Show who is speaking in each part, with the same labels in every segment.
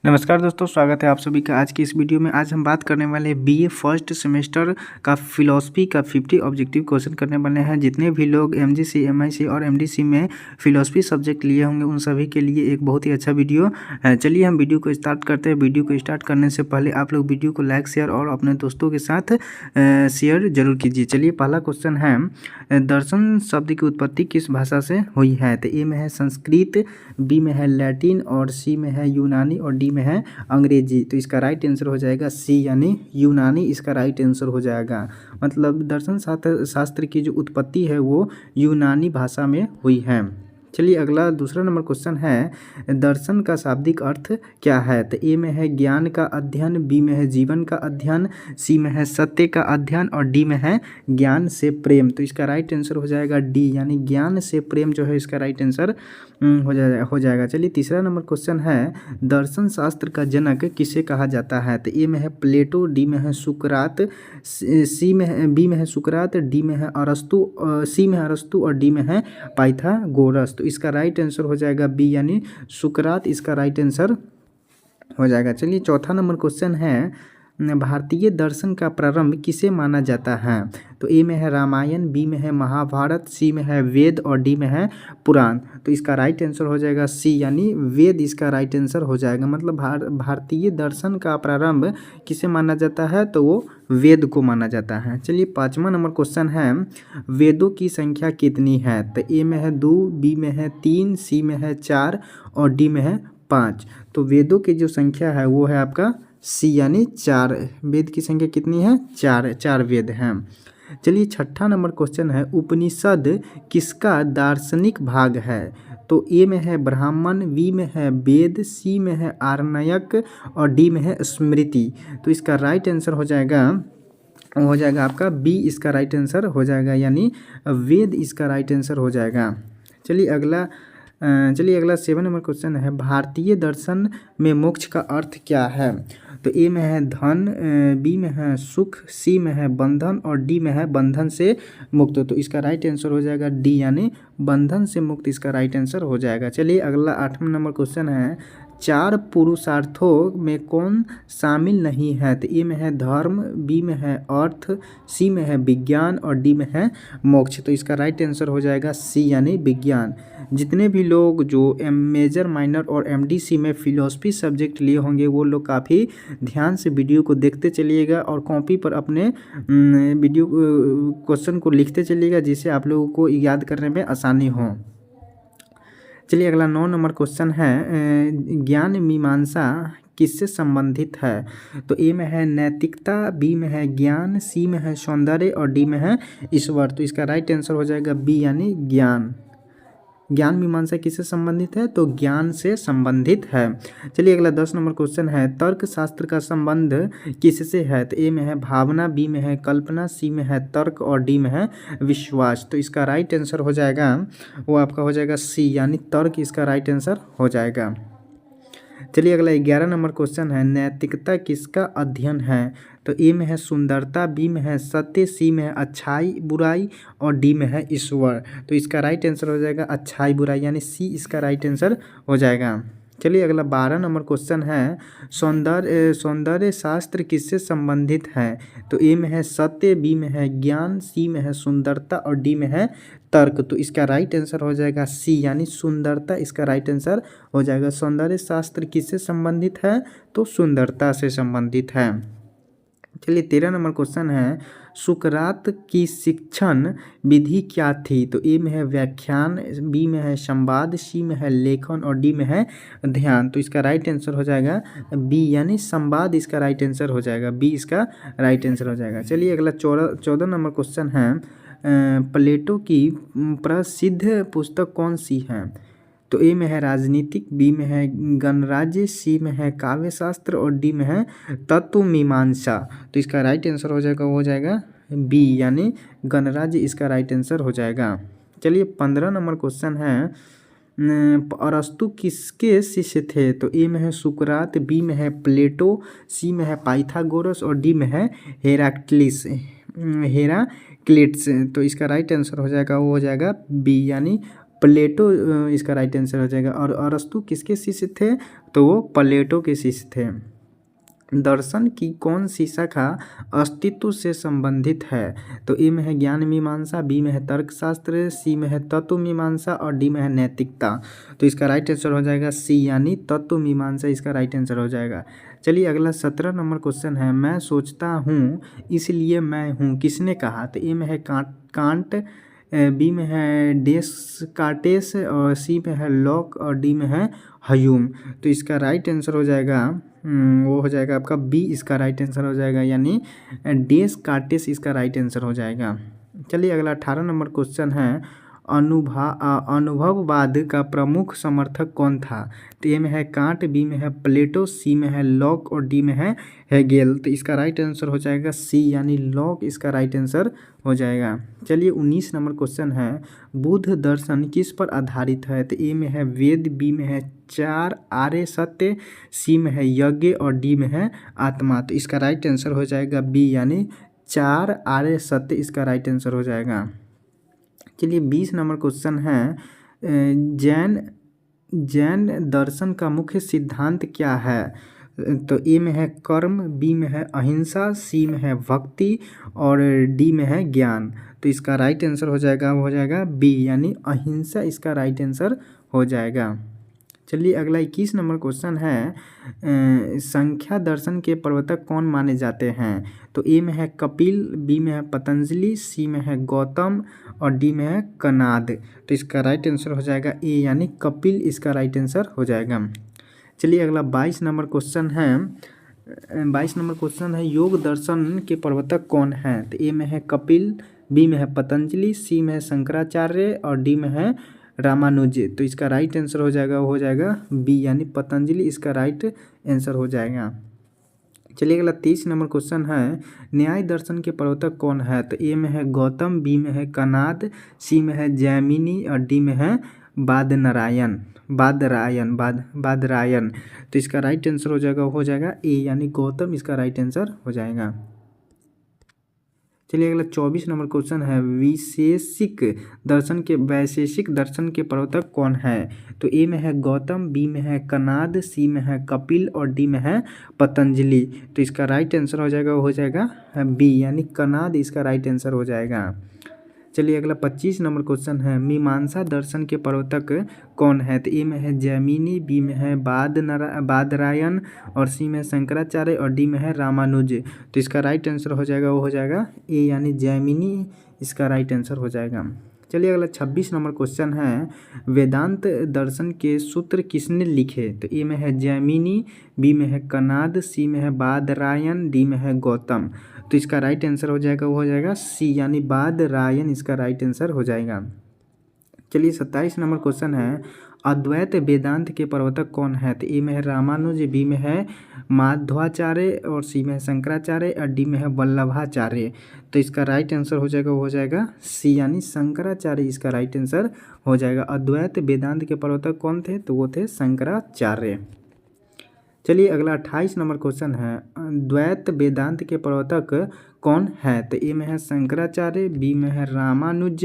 Speaker 1: नमस्कार दोस्तों, स्वागत है आप सभी का आज की इस वीडियो में। आज हम बात करने वाले हैं बीए फर्स्ट सेमेस्टर का फिलॉसफी का 50 ऑब्जेक्टिव क्वेश्चन करने वाले हैं। जितने भी लोग एमजीसी, एमआईसी और एमडीसी में फिलॉसफी सब्जेक्ट लिए होंगे उन सभी के लिए एक बहुत ही अच्छा वीडियो है। चलिए हम वीडियो को स्टार्ट करते हैं। वीडियो को स्टार्ट करने से पहले आप लोग वीडियो को लाइक, शेयर और अपने दोस्तों के साथ शेयर जरूर कीजिए। चलिए पहला क्वेश्चन है, दर्शन शब्द की उत्पत्ति किस भाषा से हुई है? तो ए में है संस्कृत, बी में है लैटिन और सी में है यूनानी और डी में है अंग्रेजी। तो इसका राइट आंसर हो जाएगा सी यानी यूनानी, इसका राइट आंसर हो जाएगा। मतलब दर्शन शास्त्र की जो उत्पत्ति है वो यूनानी भाषा में हुई है। चलिए अगला दूसरा नंबर क्वेश्चन है, दर्शन का शाब्दिक अर्थ क्या है? तो ए में है ज्ञान का अध्ययन, बी में है जीवन का अध्ययन, सी में है सत्य का अध्ययन और डी में है ज्ञान से प्रेम। तो इसका राइट आंसर हो जाएगा डी यानी ज्ञान से प्रेम जो है इसका राइट आंसर हो जाएगा। चलिए तीसरा नंबर क्वेश्चन है, दर्शन शास्त्र का जनक किसे कहा जाता है? तो ए में है प्लेटो, डी में है सुकरात, बी में है सुकरात, डी में है अरस्तु, सी में है अरस्तु और डी में है पाइथागोरस। तो इसका राइट आंसर हो जाएगा बी यानी सुकरात, इसका राइट आंसर हो जाएगा। चलिए चौथा नंबर क्वेश्चन है, भारतीय दर्शन का प्रारंभ किसे माना जाता है? तो ए में है रामायण, बी में है महाभारत, सी में है वेद और डी में है पुराण। तो इसका राइट आंसर हो जाएगा सी यानी वेद, इसका राइट आंसर हो जाएगा। मतलब भारतीय दर्शन का प्रारंभ किसे माना जाता है? तो वो वेद को माना जाता है। चलिए पाँचवा नंबर क्वेश्चन है, वेदों की संख्या कितनी है? तो ए में है 2, बी में है 3, सी में है 4 और डी में है 5। तो वेदों की जो संख्या है वो है आपका सी यानी 4। वेद की संख्या कितनी है? 4 वेद हैं। चलिए छठा नंबर क्वेश्चन है, उपनिषद किसका दार्शनिक भाग है? तो ए में है ब्राह्मण, बी में है वेद, सी में है आरण्यक और डी में है स्मृति। तो इसका राइट आंसर हो जाएगा आपका बी, इसका राइट आंसर हो जाएगा यानी वेद, इसका राइट आंसर हो जाएगा। चलिए अगला 7 नंबर क्वेश्चन है, भारतीय दर्शन में मोक्ष का अर्थ क्या है? तो ए में है धन, बी में है सुख, सी में है बंधन और डी में है बंधन से मुक्त। तो इसका राइट आंसर हो जाएगा डी यानी बंधन से मुक्त, इसका राइट आंसर हो जाएगा। चलिए अगला 8वां नंबर क्वेश्चन है, 4 पुरुषार्थों में कौन शामिल नहीं है? तो ए में है धर्म, बी में है अर्थ, सी में है विज्ञान और डी में है मोक्ष। तो इसका राइट आंसर हो जाएगा सी यानी विज्ञान। जितने भी लोग जो मेजर, माइनर और एमडीसी में फिलॉसफी सब्जेक्ट लिए होंगे वो लोग काफ़ी ध्यान से वीडियो को देखते चलिएगा और कॉपी पर अपने वीडियो क्वेश्चन को लिखते चलिएगा, जिससे आप लोगों को याद करने में आसानी हो। चलिए अगला 9 नंबर क्वेश्चन है, ज्ञान मीमांसा किससे संबंधित है? तो ए में है नैतिकता, बी में है ज्ञान, सी में है सौंदर्य और डी में है ईश्वर। तो इसका राइट आंसर हो जाएगा बी यानी ज्ञान। ज्ञान मीमांसा किससे संबंधित है? तो ज्ञान से संबंधित है। चलिए अगला 10 नंबर क्वेश्चन है, तर्क शास्त्र का संबंध किससे है? तो ए में है भावना, बी में है कल्पना, सी में है तर्क और डी में है विश्वास। तो इसका राइट आंसर हो जाएगा वो आपका हो जाएगा सी यानी तर्क, इसका राइट आंसर हो जाएगा। चलिए अगला 11 नंबर क्वेश्चन है, नैतिकता किसका अध्ययन है? तो ए में है सुंदरता, बी में है सत्य, सी में है अच्छाई बुराई और डी में है ईश्वर। तो इसका राइट आंसर हो जाएगा अच्छाई बुराई यानी सी, इसका राइट आंसर हो जाएगा। चलिए अगला 12 नंबर क्वेश्चन है, सौंदर्य शास्त्र किससे संबंधित है? तो ए में है सत्य, बी में है ज्ञान, सी में है सुंदरता और डी में है तर्क। तो इसका राइट आंसर हो जाएगा सी यानी सुंदरता, इसका राइट आंसर हो जाएगा। सौंदर्य शास्त्र किससे संबंधित है? तो सुंदरता से संबंधित है। चलिए 13 नंबर क्वेश्चन है, सुकरात की शिक्षण विधि क्या थी? तो ए में है व्याख्यान, बी में है संवाद, सी में है लेखन और डी में है ध्यान। तो इसका राइट आंसर हो जाएगा बी यानी संवाद, इसका राइट आंसर हो जाएगा बी, इसका राइट आंसर हो जाएगा। चलिए अगला 14 नंबर क्वेश्चन है, प्लेटो की प्रसिद्ध पुस्तक कौन सी है? तो ए में है राजनीतिक, बी में है गणराज्य, सी में है काव्य शास्त्र और डी में है तत्व मीमांसा। तो इसका राइट आंसर हो जाएगा बी यानी गणराज्य, इसका राइट आंसर हो जाएगा। चलिए 15 नंबर क्वेश्चन है, अरस्तु किसके शिष्य थे? तो ए में है सुकरात, बी में है प्लेटो, सी में है पाइथागोरस और डी में है हेराक्लिट्स। तो इसका राइट आंसर हो जाएगा बी यानी प्लेटो इसका राइट आंसर हो जाएगा। और अरस्तु किसके शिष्य थे? तो वो प्लेटो के शिष्य थे। दर्शन की कौन सी शाखा अस्तित्व से संबंधित है? तो ए में है ज्ञान मीमांसा, बी में है तर्कशास्त्र, सी में है तत्व मीमांसा और डी में है नैतिकता। तो इसका राइट आंसर हो जाएगा सी यानी तत्व मीमांसा इसका राइट आंसर हो जाएगा। चलिए अगला 17 नंबर क्वेश्चन है, मैं सोचता हूँ इसलिए मैं हूँ किसने कहा? तो ए में है कांट, बी में है डेस्कार्टेस और सी में है लॉक और डी में है ह्यूम। तो इसका राइट आंसर हो जाएगा वो हो जाएगा आपका बी इसका राइट आंसर हो जाएगा यानी डेस्कार्टेस इसका राइट आंसर हो जाएगा। चलिए अगला 18 नंबर क्वेश्चन है, अनुभववाद का प्रमुख समर्थक कौन था? तो ए में है कांट, बी में है प्लेटो, सी में है लॉक और डी में है हेगेल। तो इसका राइट आंसर हो जाएगा सी यानी लॉक इसका राइट आंसर हो जाएगा। चलिए 19 नंबर क्वेश्चन है, बुद्ध दर्शन किस पर आधारित है? तो ए में है वेद, बी में है 4 आर्य सत्य, सी में है यज्ञ और डी में है आत्मा। तो इसका राइट आंसर हो जाएगा बी यानी 4 आर्य सत्य इसका राइट आंसर हो जाएगा। चलिए 20 नंबर क्वेश्चन है, जैन दर्शन का मुख्य सिद्धांत क्या है? तो ए में है कर्म, बी में है अहिंसा, सी में है भक्ति और डी में है ज्ञान। तो इसका राइट आंसर हो जाएगा बी यानी अहिंसा इसका राइट आंसर हो जाएगा। चलिए अगला 21 नंबर क्वेश्चन है, संख्या दर्शन के प्रवर्तक कौन माने जाते हैं? तो ए में है कपिल, बी में है पतंजलि, सी में है गौतम और डी में है कनाद। तो इसका राइट आंसर हो जाएगा ए यानी कपिल इसका राइट आंसर हो जाएगा। चलिए अगला 22 नंबर क्वेश्चन है, योग दर्शन के प्रवर्तक कौन है? तो ए में है कपिल, बी में है पतंजलि, सी में है शंकराचार्य और डी में है रामानुज। तो इसका राइट आंसर हो जाएगा बी यानी पतंजलि इसका राइट आंसर हो जाएगा। चलिए अगला 23 नंबर क्वेश्चन है, न्याय दर्शन के प्रवर्तक कौन है? तो ए में है गौतम, बी में है कनाद, सी में है जैमिनी और डी में है बादरायन। तो इसका राइट आंसर हो जाएगा ए यानी गौतम इसका राइट आंसर हो जाएगा। चलिए अगला 24 नंबर क्वेश्चन है, वैशेषिक दर्शन के प्रवर्तक कौन है? तो ए में है गौतम, बी में है कनाद, सी में है कपिल और डी में है पतंजलि। तो इसका राइट आंसर हो जाएगा बी यानी कनाद इसका राइट आंसर हो जाएगा। चलिए अगला 25 नंबर क्वेश्चन है, मीमांसा दर्शन के प्रवर्तक कौन है? तो ए में है जैमिनी, बी में है बादरायन और सी में शंकराचार्य और डी में है रामानुज। तो इसका राइट आंसर हो जाएगा ए यानी जैमिनी इसका राइट आंसर हो जाएगा। चलिए अगला 26 नंबर क्वेश्चन है, वेदांत दर्शन के सूत्र किसने लिखे? तो ए में है जैमिनी, बी में है कनाद, सी में है बादरायन, डी में है गौतम। तो इसका राइट आंसर हो जाएगा सी यानी बादरायन इसका राइट आंसर हो जाएगा। चलिए 27 नंबर क्वेश्चन है, अद्वैत वेदांत के प्रवर्तक कौन है? तो ए में है रामानुज, बी में है माध्वाचार्य और सी में है शंकराचार्य और डी में है वल्लभाचार्य। तो इसका राइट आंसर हो जाएगा सी यानी शंकराचार्य इसका राइट आंसर हो जाएगा। अद्वैत वेदांत के प्रवर्तक कौन थे? तो वो थे शंकराचार्य। चलिए अगला 28 नंबर क्वेश्चन है, द्वैत वेदांत के प्रवर्तक कौन है? तो ए में है शंकराचार्य, बी में है रामानुज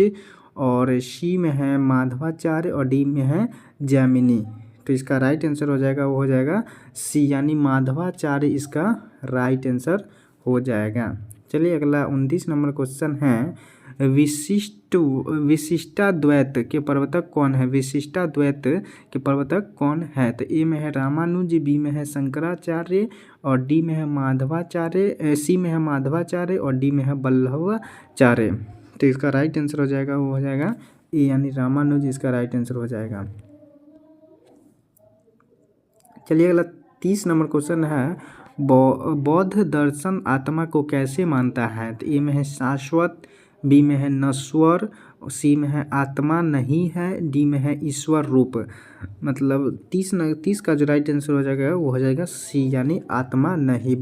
Speaker 1: और सी में है माधवाचार्य और डी में है जैमिनी। तो इसका राइट आंसर हो जाएगा सी यानी माधवाचार्य इसका राइट आंसर हो जाएगा। चलिए अगला 29 नंबर क्वेश्चन है, विशिष्टाद्वैत के प्रवर्तक कौन है? विशिष्टाद्वैत के प्रवर्तक कौन है? तो ए में है रामानुज, बी में है शंकराचार्य और डी में है माधवाचार्य, सी में है माधवाचार्य और डी में है वल्लभाचार्य। तो इसका राइट आंसर हो जाएगा ए यानी रामानुज इसका राइट आंसर हो जाएगा। चलिए अगला 30 नंबर क्वेश्चन है, बौद्ध दर्शन आत्मा को कैसे मानता है? तो ए में है शाश्वत, बी में है नश्वर, सी में है आत्मा नहीं है, डी में है ईश्वर रूप। मतलब 30 का जो राइट आंसर हो जाएगा वो हो जाएगा सी यानी आत्मा नहीं।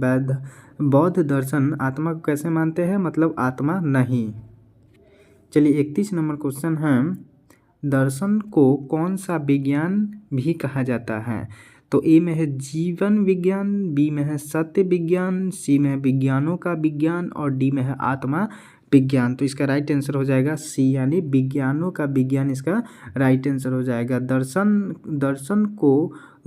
Speaker 1: बौद्ध दर्शन आत्मा को कैसे मानते हैं? मतलब आत्मा नहीं। चलिए 31 नंबर क्वेश्चन है, दर्शन को कौन सा विज्ञान भी कहा जाता है? तो ए में है जीवन विज्ञान, बी में है सत्य विज्ञान, सी में है विज्ञानों का विज्ञान और डी में है आत्मा विज्ञान। तो इसका राइट आंसर हो जाएगा सी यानी विज्ञानों का विज्ञान इसका राइट आंसर हो जाएगा।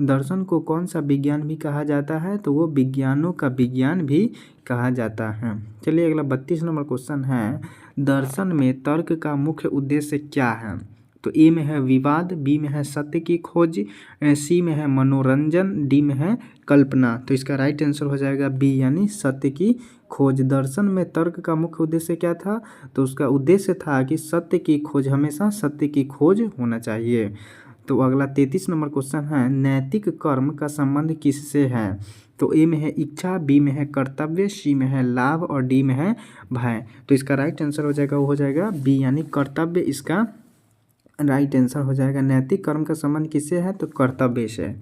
Speaker 1: दर्शन को कौन सा विज्ञान भी कहा जाता है, तो वो विज्ञानों का विज्ञान भी कहा जाता है। चलिए अगला 32 नंबर क्वेश्चन है, दर्शन में तर्क का मुख्य उद्देश्य क्या है। तो ए में है विवाद, बी में है सत्य की खोज, सी में है मनोरंजन, डी में है कल्पना। तो इसका राइट आंसर हो जाएगा बी यानी सत्य की खोज। दर्शन में तर्क का मुख्य उद्देश्य क्या था, तो उसका उद्देश्य था कि सत्य की खोज, हमेशा सत्य की खोज होना चाहिए। तो अगला 33 नंबर क्वेश्चन है, नैतिक कर्म का संबंध किससे है। तो ए में है इच्छा, बी में है कर्तव्य, सी में है लाभ और डी में है भय। तो इसका राइट आंसर हो जाएगा, वो हो जाएगा बी यानी कर्तव्य इसका राइट आंसर हो जाएगा। नैतिक कर्म का संबंध किससे है, तो कर्तव्य से।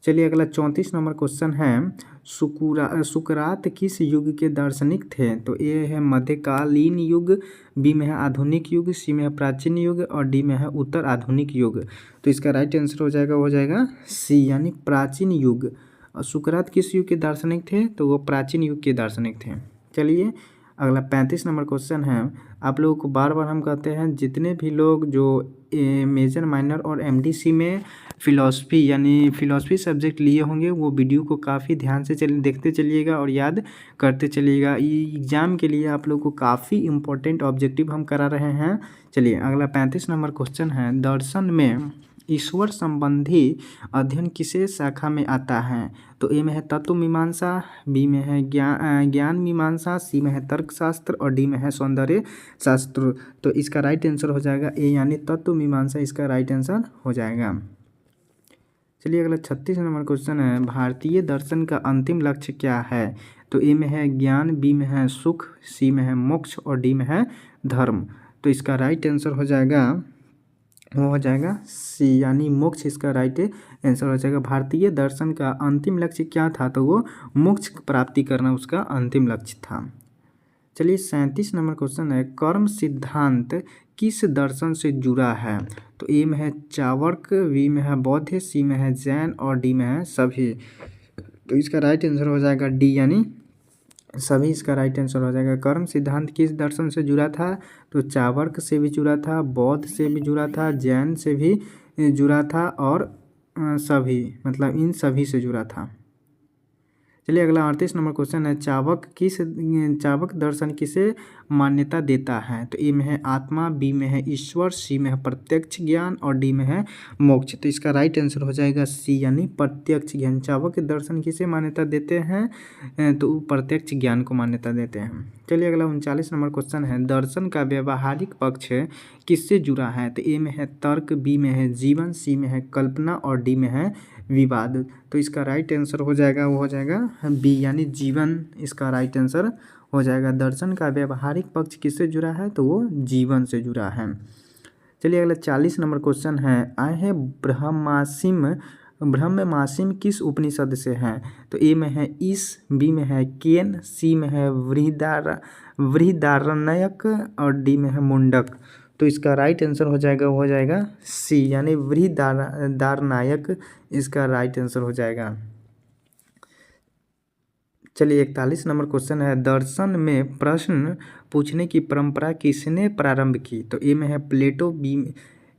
Speaker 1: चलिए अगला 34 नंबर क्वेश्चन है, सुकरात किस युग के दार्शनिक थे। तो ए है मध्यकालीन युग, बी में है आधुनिक युग, सी में है प्राचीन युग और डी में है उत्तर आधुनिक युग। तो इसका राइट आंसर हो जाएगा, हो जाएगा सी यानी प्राचीन युग। और सुकरात किस युग के दार्शनिक थे, तो वो प्राचीन युग के दार्शनिक थे। चलिए अगला 35 नंबर क्वेश्चन है, आप लोगों को बार बार हम कहते हैं जितने भी लोग जो मेजर माइनर और एमडीसी में फ़िलॉसफी यानी फ़िलॉसफी सब्जेक्ट लिए होंगे वो वीडियो को काफ़ी ध्यान से देखते चलिएगा और याद करते चलिएगा। एग्ज़ाम के लिए आप लोग को काफ़ी इम्पोर्टेंट ऑब्जेक्टिव हम करा रहे हैं। चलिए अगला 35 नंबर क्वेश्चन है, दर्शन में ईश्वर संबंधी अध्ययन किसे शाखा में आता है। तो ए में है तत्व मीमांसा, बी में है ज्ञान मीमांसा, सी में है तर्कशास्त्र और डी में है सौंदर्य शास्त्र। तो इसका राइट आंसर हो जाएगा ए यानी तत्व मीमांसा इसका राइट आंसर हो जाएगा। चलिए अगला 36 नंबर क्वेश्चन है, भारतीय दर्शन का अंतिम लक्ष्य क्या है। तो ए में है ज्ञान, बी में है सुख, सी में है मोक्ष और डी में है धर्म। तो इसका राइट आंसर हो जाएगा, वो हो जाएगा सी यानी मोक्ष इसका राइट आंसर हो जाएगा। भारतीय दर्शन का अंतिम लक्ष्य क्या था, तो वो मोक्ष प्राप्ति करना उसका अंतिम लक्ष्य था। चलिए 37 नंबर क्वेश्चन है, कर्म सिद्धांत किस दर्शन से जुड़ा है। तो ए में है चार्वाक, बी में है बौद्ध, सी में है जैन और डी में है सभी। तो इसका राइट आंसर हो जाएगा डी यानी सभी इसका राइट आंसर हो जाएगा। कर्म सिद्धांत किस दर्शन से जुड़ा था, तो चार्वाक से भी जुड़ा था, बौद्ध से भी जुड़ा था, जैन से भी जुड़ा था और सभी मतलब इन सभी से जुड़ा था। चलिए अगला 38 नंबर क्वेश्चन है, चार्वाक दर्शन किसे मान्यता देता है। तो ए में है आत्मा, बी में है ईश्वर, सी में है प्रत्यक्ष ज्ञान और डी में है मोक्ष। तो इसका राइट आंसर हो जाएगा सी यानी प्रत्यक्ष ज्ञान। चार्वाक दर्शन किसे मान्यता देते हैं, तो प्रत्यक्ष ज्ञान को मान्यता देते हैं। चलिए अगला 39 नंबर क्वेश्चन है, दर्शन का व्यवहारिक पक्ष किससे जुड़ा है। तो ए में है तर्क, बी में है जीवन, सी में है कल्पना और डी में है विवाद। तो इसका राइट आंसर हो जाएगा, वो हो जाएगा बी यानी जीवन इसका राइट आंसर हो जाएगा। दर्शन का व्यवहारिक पक्ष किससे जुड़ा है, तो वो जीवन से जुड़ा है। चलिए अगला 40 नंबर क्वेश्चन है, आहे ब्रह्ममासिम किस उपनिषद से है। तो ए में है ईश, बी में है केन, सी में है बृहदारण्यक और डी में है मुंडक। तो इसका राइट आंसर हो जाएगा, वो हो जाएगा सी यानी बृहदारण्यक इसका राइट आंसर हो जाएगा। चलिए 41 नंबर क्वेश्चन है, दर्शन में प्रश्न पूछने की परंपरा किसने प्रारंभ की। तो ए में है प्लेटो, बी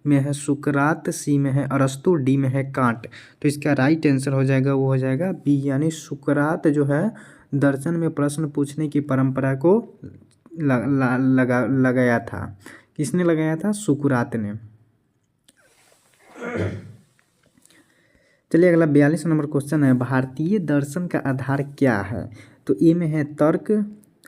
Speaker 1: में है सुकरात, सी में है अरस्तु, डी में है कांट। तो इसका राइट आंसर हो जाएगा, वो हो जाएगा बी यानी सुकरात जो है दर्शन में प्रश्न पूछने की परंपरा को लगाया था। किसने लगाया था, सुकरात ने। चलिए अगला 42 नंबर क्वेश्चन है, भारतीय दर्शन का आधार क्या है। तो ए में है तर्क,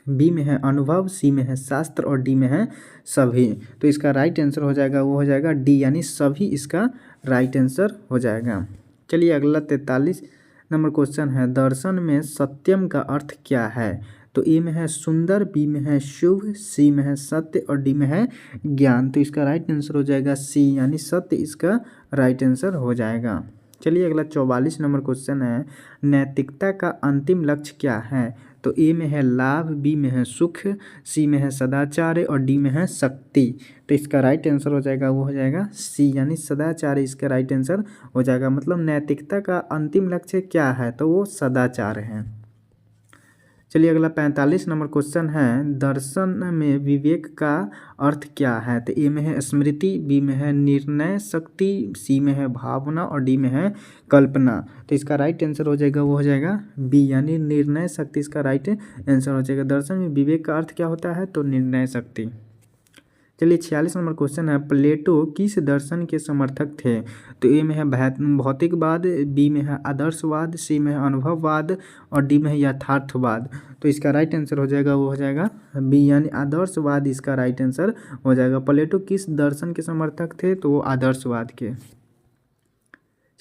Speaker 1: बी में है अनुभव, सी में है शास्त्र और डी में है सभी। तो इसका राइट आंसर हो जाएगा, वो हो जाएगा डी यानी सभी इसका राइट आंसर हो जाएगा। चलिए अगला 43 नंबर क्वेश्चन है, दर्शन में सत्यम का अर्थ क्या है। तो ए में है सुंदर, बी में है शुभ, सी में है सत्य और डी में है ज्ञान। तो इसका राइट आंसर हो जाएगा सी यानी सत्य इसका राइट आंसर हो जाएगा। चलिए अगला 44 नंबर क्वेश्चन है, नैतिकता का अंतिम लक्ष्य क्या है। तो ए में है लाभ, बी में है सुख, सी में है सदाचार और डी में है शक्ति। तो इसका राइट आंसर हो जाएगा, वो हो जाएगा सी यानी सदाचार इसका राइट आंसर हो जाएगा। मतलब नैतिकता का अंतिम लक्ष्य क्या है, तो वो सदाचार है। चलिए अगला 45 नंबर क्वेश्चन है, दर्शन में विवेक का अर्थ क्या है? तो ए में है स्मृति, बी में है निर्णय शक्ति, सी में है भावना और डी में है कल्पना। तो इसका राइट आंसर हो जाएगा वो हो जाएगा बी यानी निर्णय शक्ति इसका राइट आंसर हो जाएगा। दर्शन में विवेक का अर्थ क्या होता है? तो निर्णय शक्ति। चलिए 46 नंबर क्वेश्चन है, प्लेटो किस दर्शन के समर्थक थे? तो ए में है भौतिकवाद, बी में है आदर्शवाद, सी में है अनुभववाद और डी में है यथार्थवाद। तो इसका राइट आंसर हो जाएगा वो हो जाएगा बी यानी आदर्शवाद इसका राइट आंसर हो जाएगा। प्लेटो किस दर्शन के समर्थक थे? तो वो आदर्शवाद के।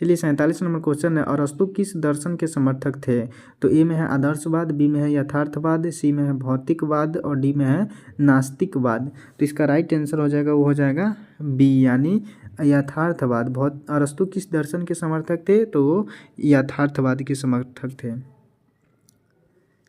Speaker 1: चलिए 47 नंबर क्वेश्चन है, अरस्तु किस दर्शन के समर्थक थे? तो ए में है आदर्शवाद, बी में है यथार्थवाद, सी में है भौतिकवाद और डी में है नास्तिकवाद। तो इसका राइट आंसर हो जाएगा वो हो जाएगा बी यानी यथार्थवाद। अरस्तु किस दर्शन के समर्थक थे? तो वो यथार्थवाद के समर्थक थे।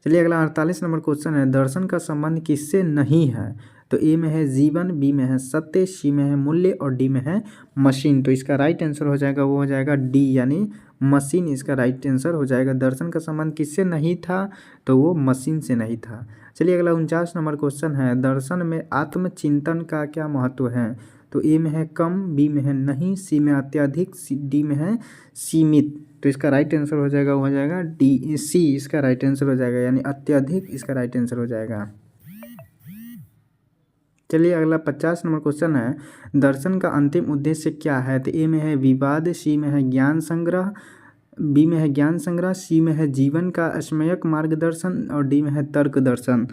Speaker 1: चलिए अगला 48 नंबर क्वेश्चन है, दर्शन का संबंध किससे नहीं है? तो ए में है जीवन, बी में है सत्य, सी में है मूल्य और डी में है मशीन। तो इसका राइट आंसर हो जाएगा वो हो जाएगा डी यानी मशीन इसका राइट आंसर हो जाएगा। दर्शन का संबंध किससे नहीं था? तो वो मशीन से नहीं था। चलिए अगला 49 नंबर क्वेश्चन है, दर्शन में आत्मचिंतन का क्या महत्व है? तो ए में है कम, बी में है नहीं, सी में अत्यधिक, डी में है सीमित। तो इसका राइट आंसर हो जाएगा वो हो जाएगा डी सी इसका राइट आंसर हो जाएगा यानी अत्यधिक इसका राइट आंसर हो जाएगा। चलिए अगला 50 नंबर क्वेश्चन है, दर्शन का अंतिम उद्देश्य क्या है? तो ए में है विवाद, सी में है ज्ञान संग्रह, बी में है ज्ञान संग्रह, सी में है जीवन का सम्यक मार्गदर्शन और डी में है तर्क दर्शन।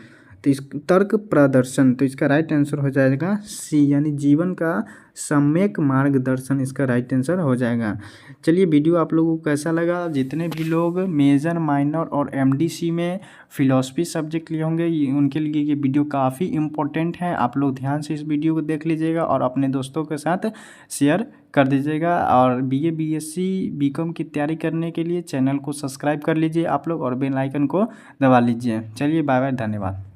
Speaker 1: तो इस तर्क प्रदर्शन। तो इसका राइट आंसर हो जाएगा सी यानी जीवन का सम्यक मार्गदर्शन इसका राइट आंसर हो जाएगा। चलिए वीडियो आप लोगों को कैसा लगा? जितने भी लोग मेजर माइनर और एमडीसी में फिलॉसफी सब्जेक्ट लिए होंगे उनके लिए ये वीडियो काफ़ी इंपॉर्टेंट है। आप लोग ध्यान से इस वीडियो को देख लीजिएगा और अपने दोस्तों के साथ शेयर कर दीजिएगा। और बीए बीएससी बीकॉम की तैयारी करने के लिए चैनल को सब्सक्राइब कर लीजिए आप लोग और बेल आइकन को दबा लीजिए। चलिए बाय बाय, धन्यवाद।